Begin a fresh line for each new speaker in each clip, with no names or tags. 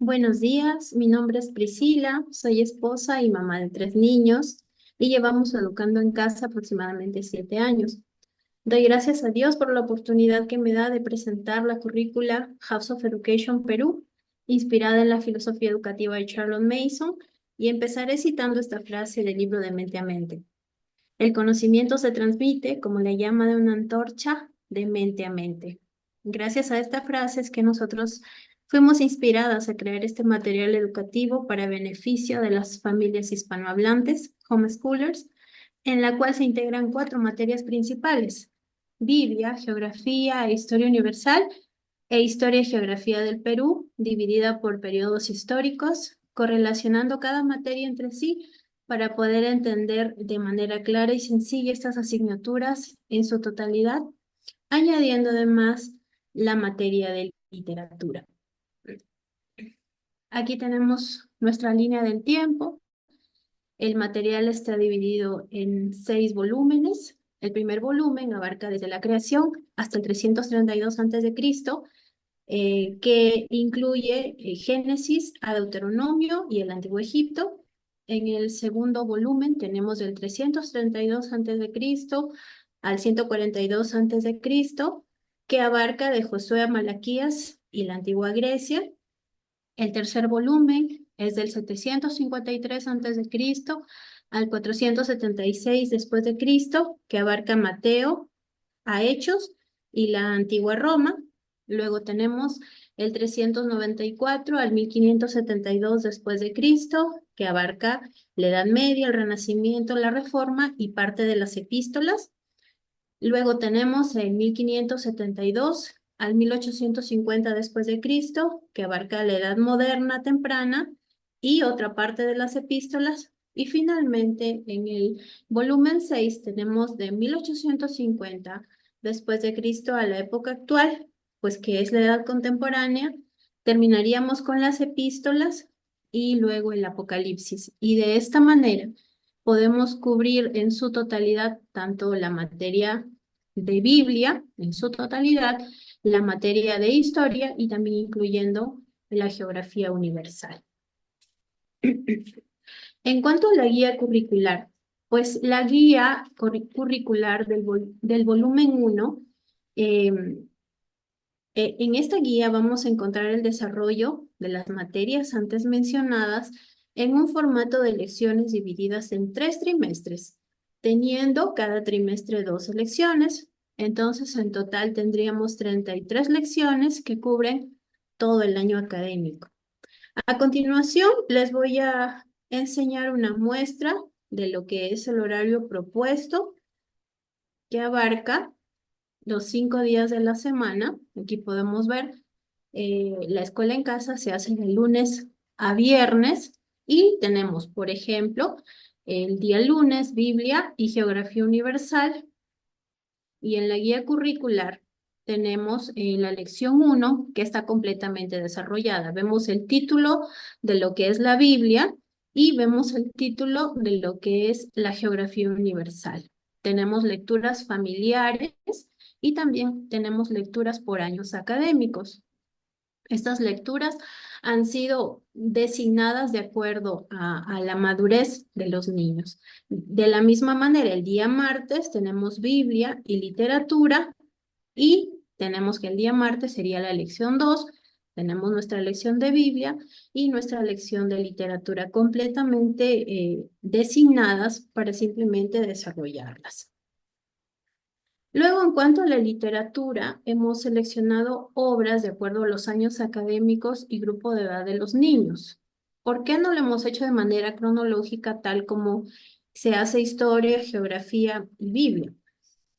Buenos días, mi nombre es Priscila, soy esposa y mamá de 3 niños y llevamos educando en casa aproximadamente 7 años. Doy gracias a Dios por la oportunidad que me da de presentar la currícula House of Education Perú, inspirada en la filosofía educativa de Charlotte Mason, y empezaré citando esta frase del libro de Mente a Mente. El conocimiento se transmite como la llama de una antorcha de mente a mente. Gracias a esta frase es que nosotros fuimos inspiradas a crear este material educativo para beneficio de las familias hispanohablantes, homeschoolers, en la cual se integran 4 materias principales: Biblia, Geografía e Historia Universal, e Historia y Geografía del Perú, dividida por periodos históricos, correlacionando cada materia entre sí para poder entender de manera clara y sencilla estas asignaturas en su totalidad, añadiendo además la materia de literatura. Aquí tenemos nuestra línea del tiempo. El material está dividido en 6 volúmenes. El primer volumen abarca desde la creación hasta el 332 a.C., que incluye Génesis a Deuteronomio y el Antiguo Egipto. En el segundo volumen tenemos del 332 a.C. al 142 a.C., que abarca de Josué a Malaquías y la antigua Grecia. El tercer volumen es del 753 a.C. al 476 después de Cristo, que abarca Mateo a Hechos y la antigua Roma. Luego tenemos el 394 al 1572 después de Cristo, que abarca la Edad Media, el Renacimiento, la Reforma y parte de las epístolas. Luego tenemos el 1572 al 1850 después de Cristo, que abarca la Edad Moderna temprana y otra parte de las epístolas. Y finalmente, en el volumen 6 tenemos de 1850 después de Cristo a la época actual, pues que es la Edad Contemporánea. Terminaríamos con las epístolas y luego el Apocalipsis. Y de esta manera podemos cubrir en su totalidad tanto la materia de Biblia, en su totalidad, la materia de historia y también incluyendo la geografía universal. En cuanto a la guía curricular, pues la guía curricular del volumen 1, en esta guía vamos a encontrar el desarrollo de las materias antes mencionadas en un formato de lecciones divididas en 3 trimestres, teniendo cada trimestre 2 lecciones. Entonces, en total tendríamos 33 lecciones que cubren todo el año académico. A continuación, les voy a enseñar una muestra de lo que es el horario propuesto, que abarca los 5 días de la semana. Aquí podemos ver, la escuela en casa se hace de lunes a viernes y tenemos, por ejemplo, el día lunes, Biblia y Geografía Universal. Y en la guía curricular tenemos la lección 1, que está completamente desarrollada. Vemos el título de lo que es la Biblia y vemos el título de lo que es la Geografía Universal. Tenemos lecturas familiares y también tenemos lecturas por años académicos. Estas lecturas han sido designadas de acuerdo a la madurez de los niños. De la misma manera, el día martes tenemos Biblia y literatura, y tenemos que el día martes sería la lección 2, tenemos nuestra lección de Biblia y nuestra lección de literatura completamente designadas para simplemente desarrollarlas. Luego, en cuanto a la literatura, hemos seleccionado obras de acuerdo a los años académicos y grupo de edad de los niños. ¿Por qué no lo hemos hecho de manera cronológica, tal como se hace historia, geografía y Biblia?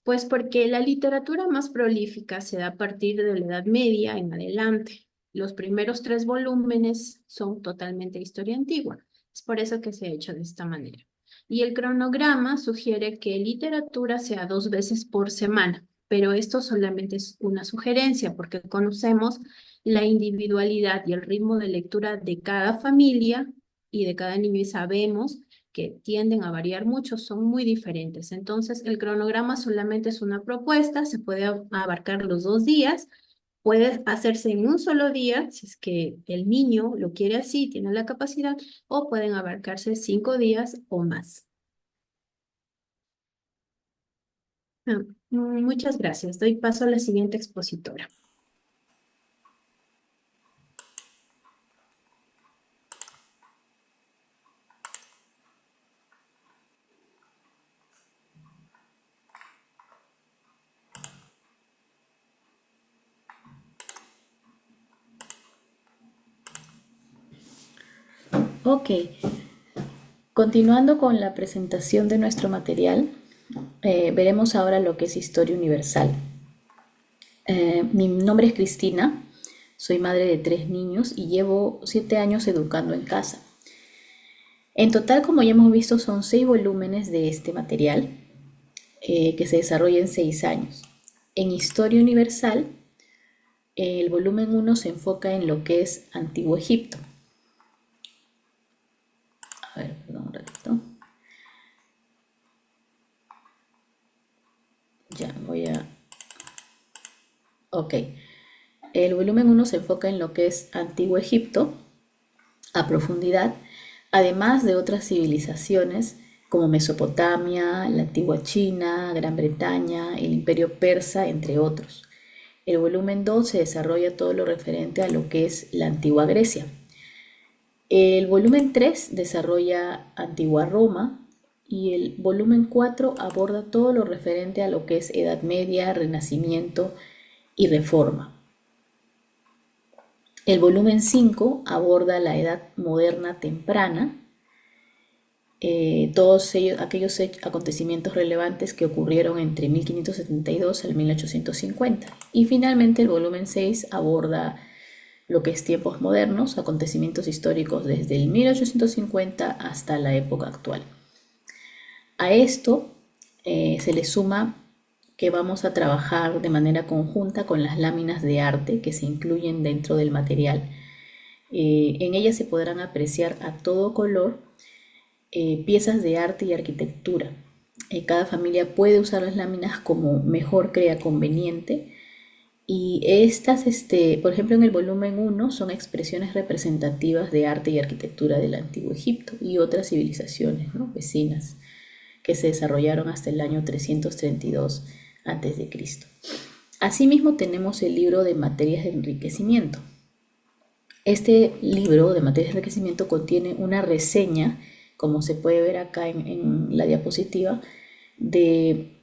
Pues porque la literatura más prolífica se da a partir de la Edad Media en adelante. Los primeros 3 volúmenes son totalmente historia antigua. Es por eso que se ha hecho de esta manera. Y el cronograma sugiere que literatura sea 2 veces por semana, pero esto solamente es una sugerencia porque conocemos la individualidad y el ritmo de lectura de cada familia y de cada niño y sabemos que tienden a variar mucho, son muy diferentes. Entonces, el cronograma solamente es una propuesta, se puede abarcar los 2 días, Puede hacerse en un solo día, si es que el niño lo quiere así, tiene la capacidad, o pueden abarcarse 5 días o más. Ah, muchas gracias. Doy paso a la siguiente expositora.
Ok, continuando con la presentación de nuestro material, veremos ahora lo que es historia universal. Mi nombre es Cristina, soy madre de 3 niños y llevo 7 años educando en casa. En total, como ya hemos visto, son 6 volúmenes de este material que se desarrolla en 6 años. En historia universal, el volumen 1 se enfoca en lo que es Antiguo Egipto. A ver, perdón un ratito. Ya, voy a... Ok. El volumen 1 se enfoca en lo que es Antiguo Egipto a profundidad, además de otras civilizaciones como Mesopotamia, la antigua China, Gran Bretaña, el Imperio Persa, entre otros. El volumen 2 se desarrolla todo lo referente a lo que es la antigua Grecia. El volumen 3 desarrolla antigua Roma y el volumen 4 aborda todo lo referente a lo que es Edad Media, Renacimiento y Reforma. El volumen 5 aborda la Edad Moderna temprana, todos aquellos acontecimientos relevantes que ocurrieron entre 1572 al 1850. Y finalmente el volumen 6 aborda lo que es tiempos modernos, acontecimientos históricos desde el 1850 hasta la época actual. A esto se le suma que vamos a trabajar de manera conjunta con las láminas de arte que se incluyen dentro del material. En ellas se podrán apreciar a todo color piezas de arte y arquitectura. Cada familia puede usar las láminas como mejor crea conveniente. Y estas, por ejemplo, en el volumen 1 son expresiones representativas de arte y arquitectura del Antiguo Egipto y otras civilizaciones, ¿no?, vecinas que se desarrollaron hasta el año 332 a.C. Asimismo, tenemos el libro de materias de enriquecimiento. Este libro de materias de enriquecimiento contiene una reseña, como se puede ver acá en la diapositiva, de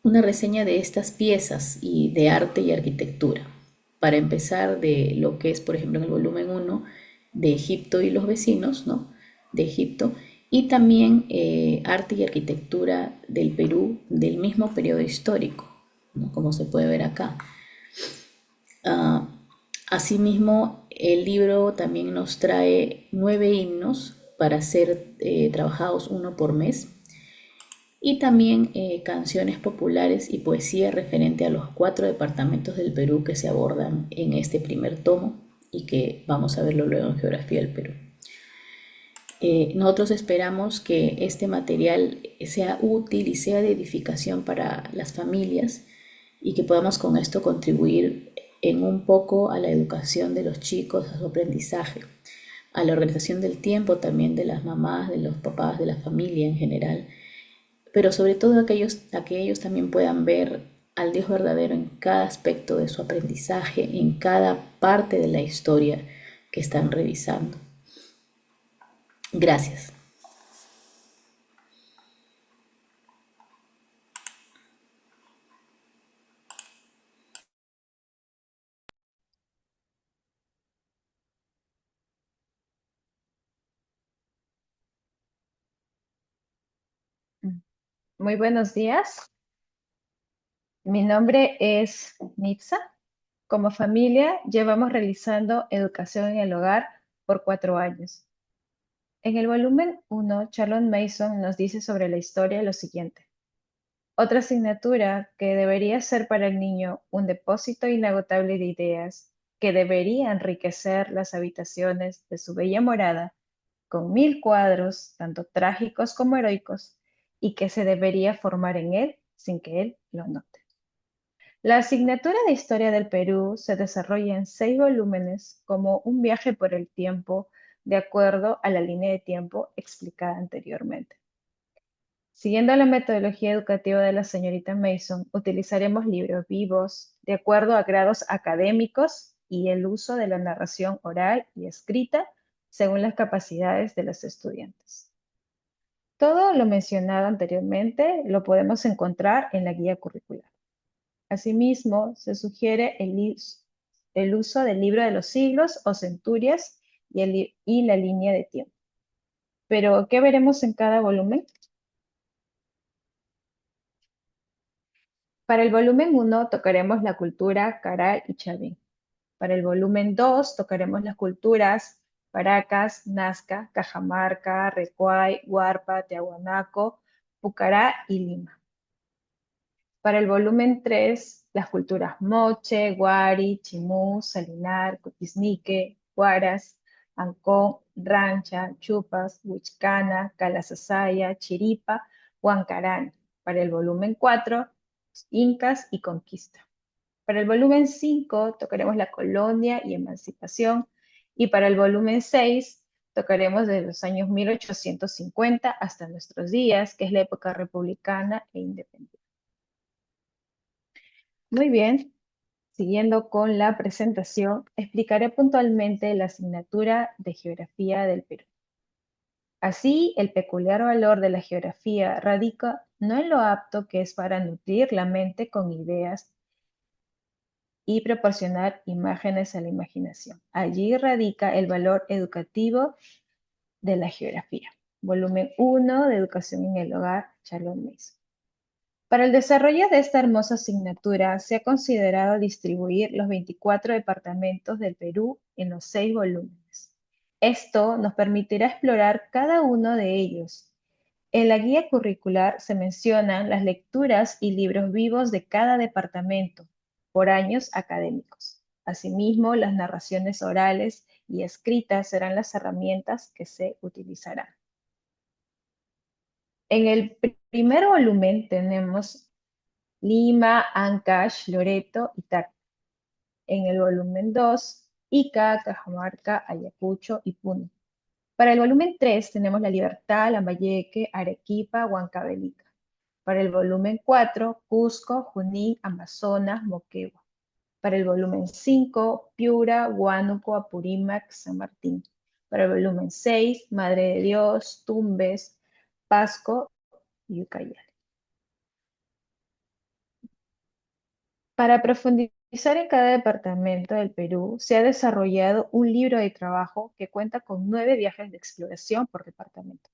una reseña de estas piezas y de arte y arquitectura. Para empezar, de lo que es, por ejemplo, en el volumen 1 de Egipto y los vecinos, ¿no?, de Egipto, y también arte y arquitectura del Perú del mismo periodo histórico, ¿no?, como se puede ver acá. Uh, Asimismo, el libro también nos trae 9 himnos para ser trabajados uno por mes y también canciones populares y poesía referente a los 4 departamentos del Perú que se abordan en este primer tomo y que vamos a verlo luego en Geografía del Perú. Nosotros esperamos que este material sea útil y sea de edificación para las familias y que podamos con esto contribuir en un poco a la educación de los chicos, a su aprendizaje, a la organización del tiempo también de las mamás, de los papás, de la familia en general, pero sobre todo a que ellos también puedan ver al Dios verdadero en cada aspecto de su aprendizaje, en cada parte de la historia que están revisando. Gracias.
Muy buenos días. Mi nombre es Nitza. Como familia llevamos realizando educación en el hogar por 4 años. En el volumen 1, Charlotte Mason nos dice sobre la historia lo siguiente. Otra asignatura que debería ser para el niño un depósito inagotable de ideas que debería enriquecer las habitaciones de su bella morada con 1000 cuadros, tanto trágicos como heroicos, y que se debería formar en él sin que él lo note. La asignatura de Historia del Perú se desarrolla en 6 volúmenes como un viaje por el tiempo de acuerdo a la línea de tiempo explicada anteriormente. Siguiendo la metodología educativa de la señorita Mason, utilizaremos libros vivos de acuerdo a grados académicos y el uso de la narración oral y escrita según las capacidades de los estudiantes. Todo lo mencionado anteriormente lo podemos encontrar en la guía curricular. Asimismo, se sugiere el uso del libro de los siglos o centurias y la línea de tiempo. Pero, ¿qué veremos en cada volumen? Para el volumen 1 tocaremos la cultura Caral y Chavín. Para el volumen 2 tocaremos las culturas Paracas, Nazca, Cajamarca, Recuay, Huarpa, Tiahuanaco, Pucará y Lima. Para el volumen 3, las culturas Moche, Guari, Chimú, Salinar, Cotisnique, Huaras, Ancón, Rancha, Chupas, Huichcana, Calasasaya, Chiripa, Huancarán. Para el volumen 4, Incas y Conquista. Para el volumen 5 tocaremos la colonia y emancipación, y para el volumen 6 tocaremos desde los años 1850 hasta nuestros días, que es la época republicana e independiente. Muy bien, siguiendo con la presentación, explicaré puntualmente la asignatura de Geografía del Perú. Así, el peculiar valor de la geografía radica no en lo apto que es para nutrir la mente con ideas y proporcionar imágenes a la imaginación. Allí radica el valor educativo de la geografía. Volumen 1 de Educación en el Hogar, Charlotte Mason. Para el desarrollo de esta hermosa asignatura se ha considerado distribuir los 24 departamentos del Perú en los 6 volúmenes. Esto nos permitirá explorar cada uno de ellos. En la guía curricular se mencionan las lecturas y libros vivos de cada departamento por años académicos. Asimismo, las narraciones orales y escritas serán las herramientas que se utilizarán. En el primer volumen tenemos Lima, Ancash, Loreto y Tacna. En el volumen 2, Ica, Cajamarca, Ayacucho y Puno. Para el volumen 3 tenemos La Libertad, Lambayeque, Arequipa, Huancavelica. Para el volumen 4, Cusco, Junín, Amazonas, Moquegua. Para el volumen 5, Piura, Huánuco, Apurímac, San Martín. Para el volumen 6, Madre de Dios, Tumbes, Pasco y Ucayali. Para profundizar en cada departamento del Perú, se ha desarrollado un libro de trabajo que cuenta con 9 viajes de exploración por departamento.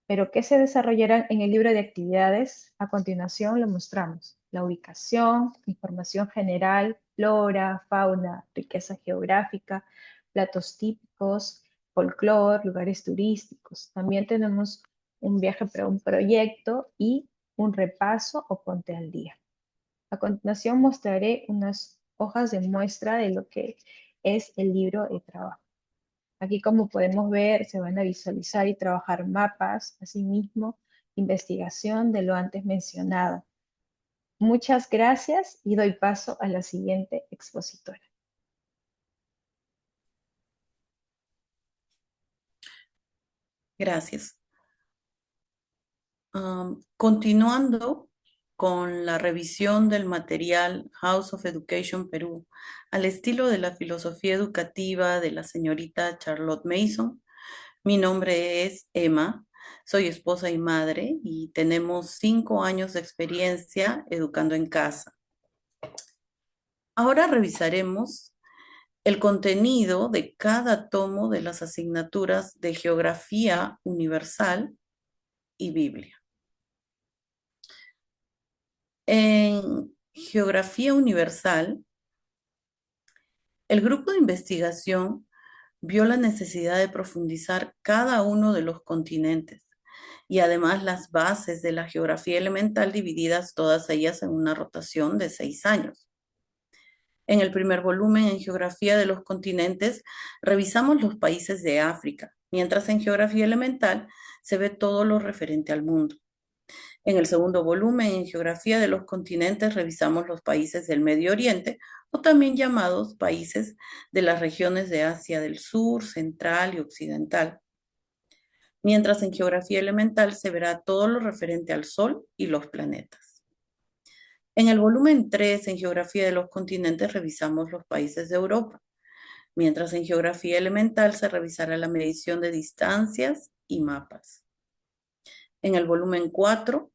Pero ¿qué se desarrollará en el libro de actividades? A continuación lo mostramos. La ubicación, información general, flora, fauna, riqueza geográfica, platos típicos, folclore, lugares turísticos. También tenemos un viaje para un proyecto y un repaso o ponte al día. A continuación mostraré unas hojas de muestra de lo que es el libro de trabajo. Aquí, como podemos ver, se van a visualizar y trabajar mapas, asimismo, investigación de lo antes mencionado. Muchas gracias y doy paso a la siguiente expositora.
Gracias. Continuando con la revisión del material House of Education Perú, al estilo de la filosofía educativa de la señorita Charlotte Mason. Mi nombre es Emma, soy esposa y madre y tenemos 5 años de experiencia educando en casa. Ahora revisaremos el contenido de cada tomo de las asignaturas de Geografía Universal y Biblia. En Geografía Universal, el grupo de investigación vio la necesidad de profundizar cada uno de los continentes y además las bases de la geografía elemental divididas todas ellas en una rotación de 6 años. En el primer volumen, en Geografía de los Continentes, revisamos los países de África, mientras en Geografía Elemental se ve todo lo referente al mundo. En el segundo volumen, en Geografía de los Continentes, revisamos los países del Medio Oriente, o también llamados países de las regiones de Asia del Sur, Central y Occidental. Mientras en Geografía Elemental se verá todo lo referente al Sol y los planetas. En el volumen 3, en Geografía de los Continentes, revisamos los países de Europa, mientras en Geografía Elemental se revisará la medición de distancias y mapas. En el volumen 4,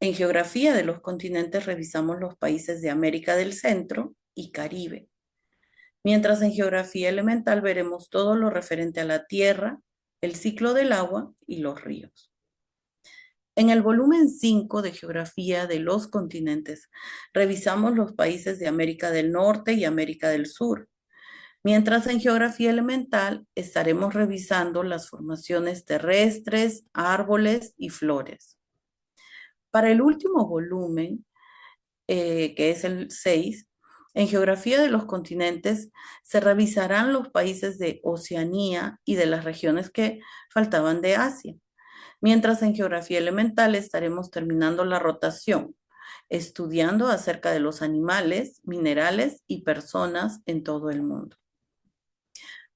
en Geografía de los Continentes revisamos los países de América del Centro y Caribe, mientras en Geografía Elemental veremos todo lo referente a la Tierra, el ciclo del agua y los ríos. En el volumen 5 de Geografía de los Continentes revisamos los países de América del Norte y América del Sur, mientras en Geografía Elemental estaremos revisando las formaciones terrestres, árboles y flores. Para el último volumen, que es el 6, en Geografía de los Continentes se revisarán los países de Oceanía y de las regiones que faltaban de Asia, mientras en Geografía Elemental estaremos terminando la rotación, estudiando acerca de los animales, minerales y personas en todo el mundo.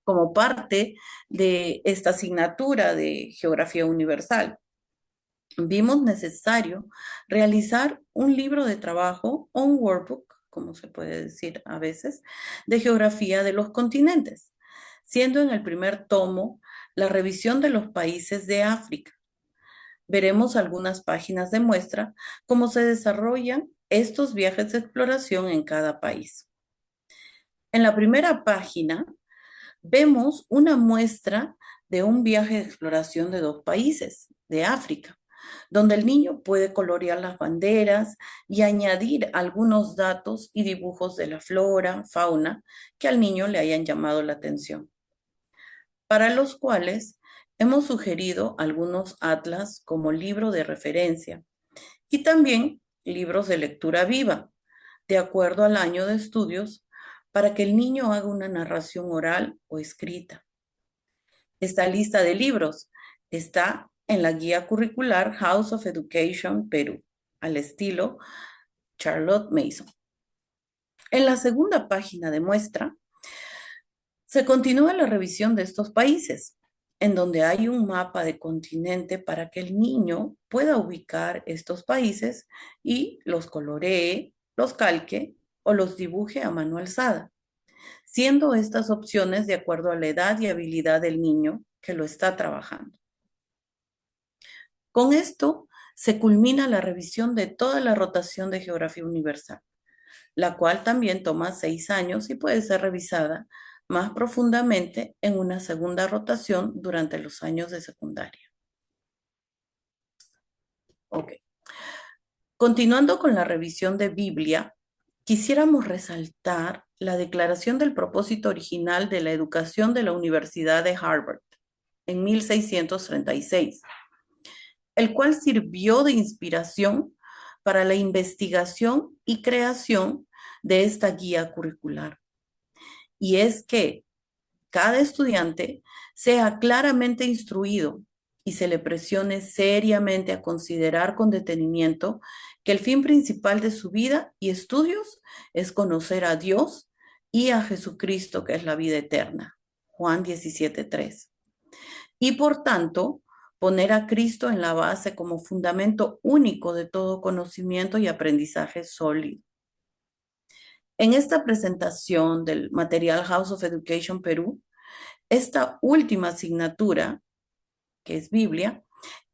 Como parte de esta asignatura de Geografía Universal, vimos necesario realizar un libro de trabajo o un workbook, como se puede decir a veces, de geografía de los continentes, siendo en el primer tomo la revisión de los países de África. Veremos algunas páginas de muestra cómo se desarrollan estos viajes de exploración en cada país. En la primera página vemos una muestra de un viaje de exploración de 2 países de África, donde el niño puede colorear las banderas y añadir algunos datos y dibujos de la flora, fauna, que al niño le hayan llamado la atención, para los cuales hemos sugerido algunos atlas como libro de referencia y también libros de lectura viva, de acuerdo al año de estudios, para que el niño haga una narración oral o escrita. Esta lista de libros está en la guía curricular House of Education Perú, al estilo Charlotte Mason. En la segunda página de muestra, se continúa la revisión de estos países, en donde hay un mapa de continente para que el niño pueda ubicar estos países y los coloree, los calque o los dibuje a mano alzada, siendo estas opciones de acuerdo a la edad y habilidad del niño que lo está trabajando. Con esto se culmina la revisión de toda la rotación de Geografía Universal, la cual también toma 6 años y puede ser revisada más profundamente en una segunda rotación durante los años de secundaria. Ok. Continuando con la revisión de Biblia, quisiéramos resaltar la declaración del propósito original de la educación de la Universidad de Harvard en 1636, el cual sirvió de inspiración para la investigación y creación de esta guía curricular. Y es que cada estudiante sea claramente instruido y se le presione seriamente a considerar con detenimiento que el fin principal de su vida y estudios es conocer a Dios y a Jesucristo, que es la vida eterna. Juan 17:3. Y por tanto, poner a Cristo en la base como fundamento único de todo conocimiento y aprendizaje sólido. En esta presentación del material House of Education Perú, esta última asignatura, que es Biblia,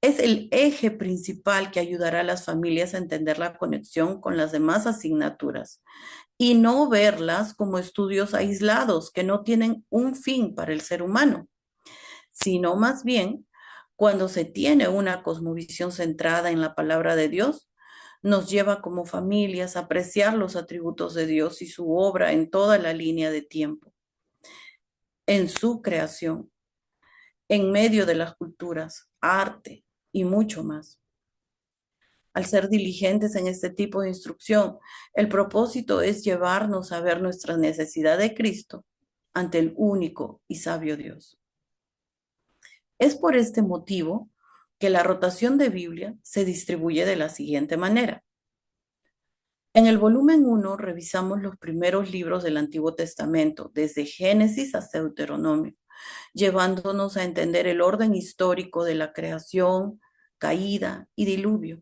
es el eje principal que ayudará a las familias a entender la conexión con las demás asignaturas y no verlas como estudios aislados que no tienen un fin para el ser humano, sino más bien, cuando se tiene una cosmovisión centrada en la palabra de Dios, nos lleva como familias a apreciar los atributos de Dios y su obra en toda la línea de tiempo, en su creación, en medio de las culturas, arte y mucho más. Al ser diligentes en este tipo de instrucción, el propósito es llevarnos a ver nuestra necesidad de Cristo ante el único y sabio Dios. Es por este motivo que la rotación de Biblia se distribuye de la siguiente manera. En el volumen 1 revisamos los primeros libros del Antiguo Testamento, desde Génesis hasta Deuteronomio, llevándonos a entender el orden histórico de la creación, caída y diluvio,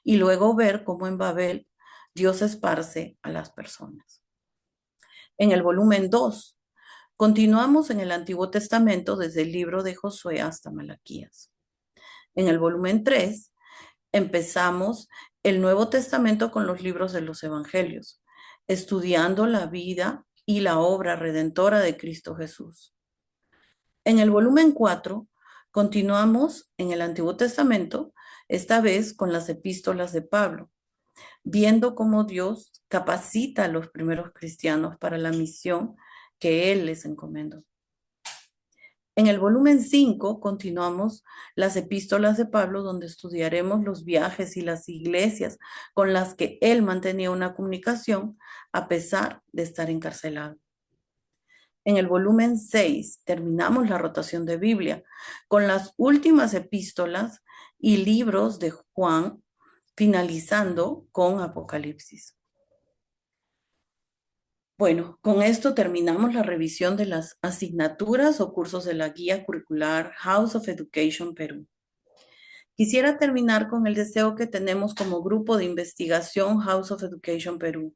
y luego ver cómo en Babel Dios esparce a las personas. En el volumen 2 continuamos en el Antiguo Testamento desde el libro de Josué hasta Malaquías. En el volumen 3 empezamos el Nuevo Testamento con los libros de los Evangelios, estudiando la vida y la obra redentora de Cristo Jesús. En el volumen 4 continuamos en el Antiguo Testamento, esta vez con las epístolas de Pablo, viendo cómo Dios capacita a los primeros cristianos para la misión que Él les encomendó. En el volumen 5 continuamos las epístolas de Pablo, donde estudiaremos los viajes y las iglesias con las que él mantenía una comunicación a pesar de estar encarcelado. En el volumen 6 terminamos la rotación de Biblia con las últimas epístolas y libros de Juan, finalizando con Apocalipsis. Bueno, con esto terminamos la revisión de las asignaturas o cursos de la guía curricular House of Education Perú. Quisiera terminar con el deseo que tenemos como grupo de investigación House of Education Perú,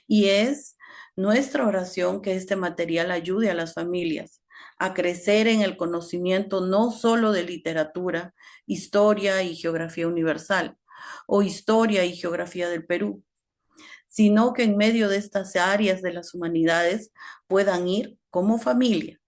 y es nuestra oración que este material ayude a las familias a crecer en el conocimiento no solo de literatura, historia y geografía universal, o historia y geografía del Perú, sino que en medio de estas áreas de las humanidades puedan ir como familia,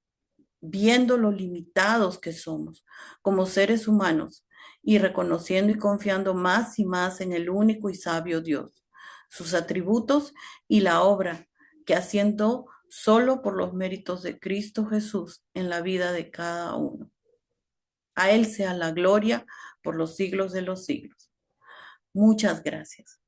viendo lo limitados que somos como seres humanos y reconociendo y confiando más y más en el único y sabio Dios, sus atributos y la obra que haciendo solo por los méritos de Cristo Jesús en la vida de cada uno. A Él sea la gloria por los siglos de los siglos. Muchas gracias.